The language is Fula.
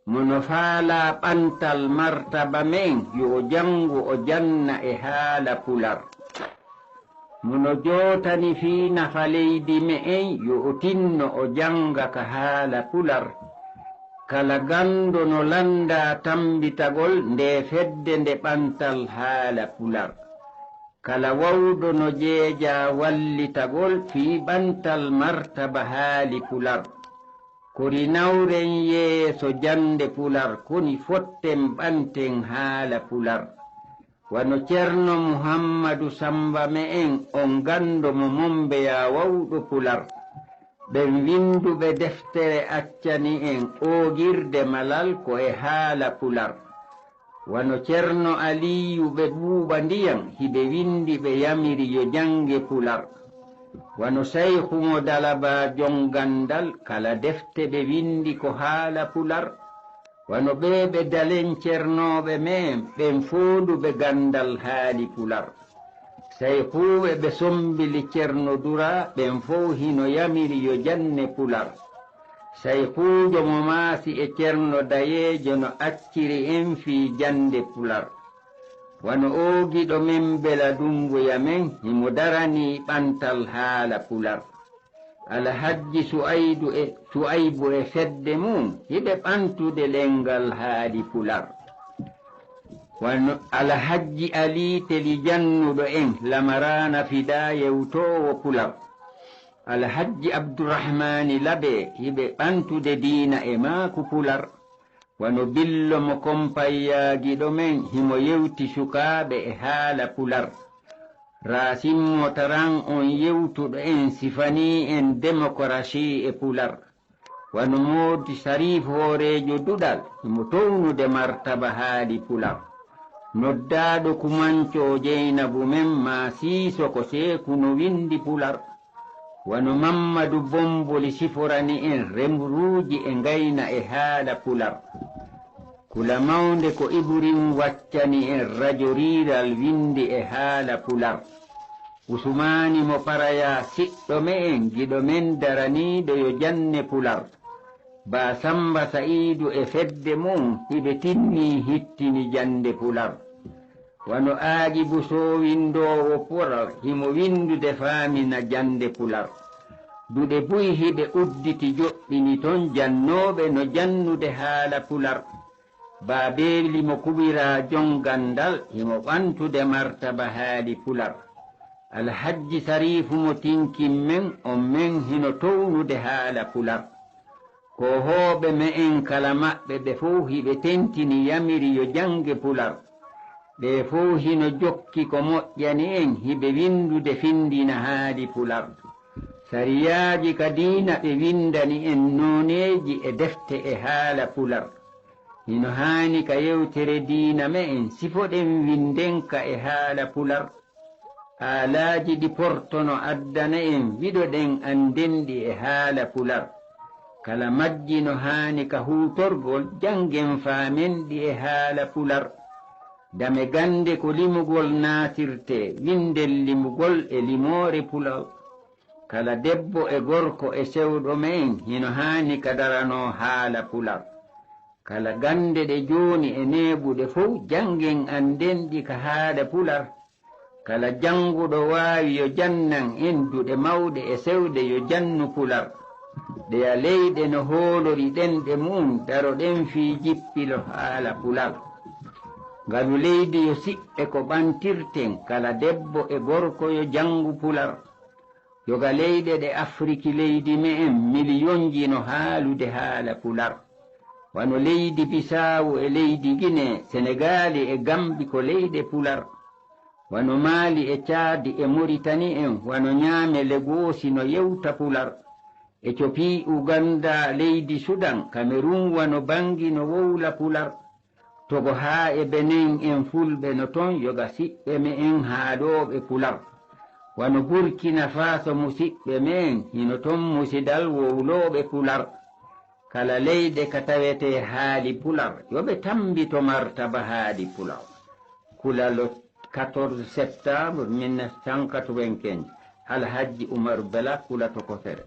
mono faala ɓantal martaba men yo o jangu o janna e haala pular. mono jotani fi nafa leydi me'en yo o tinno o janga ka haala pular. kala gando no landa tambitagol nde fedde nde ɓantal haala pular. kala wawɗo no jeeja wallitagol fi ɓantal martaba haali pular. kori nawren yeeso jande pular koni fotten ɓanten haala pular. wano ceerno muhammadu samba me'en on gando mo mombeya wawɗo pular. ɓen winduɓe deftere accani en oogirde malal ko e haala pular. wano ceerno aliyu ɓe ɓuuɓa ndiyam hiɓe windi ɓe yamiri yo jange pular. wano sayhu mo dalaba jongandal kala defte ɓe windi ko haala pular. wano ɓeɓe dalen ceernoɓe men ɓen fonduɓe gandal haali pular. sayhuɓe ɓe sombili ceerno dura ɓen fof hino yamiri yo janne pular. sayhujo mo maasi e ceerno dayejo no acciri en fi jande pular. wano oogiɗo men bela dumbuya men himo darani ɓantal haala pular. alhajji su'aybu e fedde mum hiɓe ɓantude lengal haali pular. wano alhajji ali teli jannuɗo en lamarana fida yewtowo pular. alhajji abdourahmani labe hiɓe ɓantude diina e maako pular. wano billo mo kompayyagiɗo men himo yewti sukaɓe e haala pular. rasimmo taran on yewtuɗo en sifani en démocratie e pular. wano modi sarif hoorejo duɗal himo townude martaba haali pular. noddaɗo kumanco jeynabu men ma siiso ko seeku no windi pular. wano mamadou bomboli siforani en remruji e ngayna e haala pular. kula mawnde ko iburin waccani en radio riral windi e haala pular. usumani mo paraya siɗɗo me'en giɗo men daraniɗo yo janne pular. ba samba sa'idu e fedde mum hiɓe tinni hittini jande pular. wano aaji busowindowo pular himo windude faamina jande pular. duɗe buy hiɓe udditi joɗɗini ton jannoɓe no jannude haala pular. baabeli mo kuɓira jongandal himo ɓantude martaba haali pular. alhajji sarifu mo tinkin men on men hino townude haala pular. ko hooɓe me'en kala maɓɓe ɓe fof hiɓe tentini yamiri yo jange pular. ɓe fof hino jokki ko moƴƴani en hiɓe windude findina haali pular. sariyaji ka diina ɓe windani en noneji e defte e haala pular. hino haani ka yewtere diina me'en sifoɗen windenka e haala pular. haalaji ɗi portono addana en wiɗoɗen andenɗi e haala pular. kala majji no haani ka huutorgol jangen faamenɗi e haala pular. dame gande ko limugol naatirte winden limugol e limore pular. kala debbo e gorko e sewɗo men hino haani ka darano haala pular. kala gande ɗe joni e neɓuɗe fof jangen andenɗi ka haala pular. kala janguɗo waawi yo jannan enduɗe mawɗe e sewɗe yo jannu pular. ɗeya leyɗe no hoolori ɗenɗe mum daroɗen fi jippilo haala pular. ngalu leydi yo siɓɓe ko ɓantirten kala debbo e gorko yo jangu pular. yoga leyɗe ɗe afriki leydi me'en millionji no haalude haala pular. wano leydi bisawu e leydi guine sénégali e gambi ko leyɗe pular. wano mali e tchadi e mauritani en wano ñaame legosi no yewta pular. Ethiopie uganda leydi sudan cameroun wano bangi no wowla pular. togo ha e benin en fulɓe no ton yoga siɓɓe me'en haaɗoɓe pular. wano burkina faso musidɓe men hino ton musidal wowloɓe pular. kala leyɗe ka tawete haali pular yoɓe tambito martaba haali pular. kula le 14 septembre 1995 alhaji oumar bela kula tokosere.